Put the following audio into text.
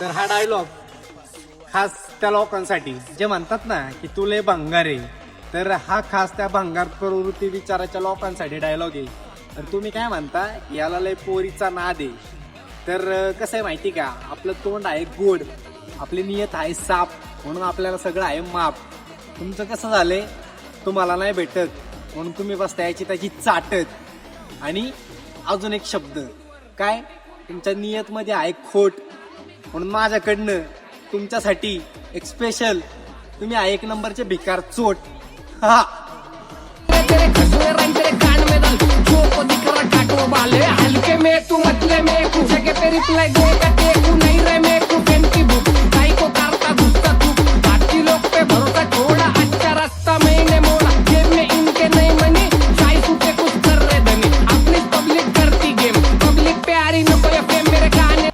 तर हा डायलॉग खास त्या लोकांसाठी जे म्हणतात ना की तू लय भंगार आहे, तर हा खास त्या भंगार प्रवृत्ती विचाराच्या लोकांसाठी डायलॉग आहे. तर तुम्ही काय म्हणता याला लय पोरीचा नाद आहे. तर कसं आहे माहिती का, आपलं तोंड आहे गोड, आपली नियत आहे साप, म्हणून आपल्याला सगळं आहे माप. तुमचं कसं झालंय, तुम्हाला नाही भेटत म्हणून तुम्ही बसता याची त्याची चाटत. आणि अजून एक शब्द काय, तुमच्या नियत मध्ये आहे खोट, म्हणून माझ्याकडनं तुमच्यासाठी एक स्पेशल, तुम्ही आहे एक नंबरचे भिकार चोट. हा हल्के में तू मतले में पूछे के पे रिप्लाई देगा, नहीं रे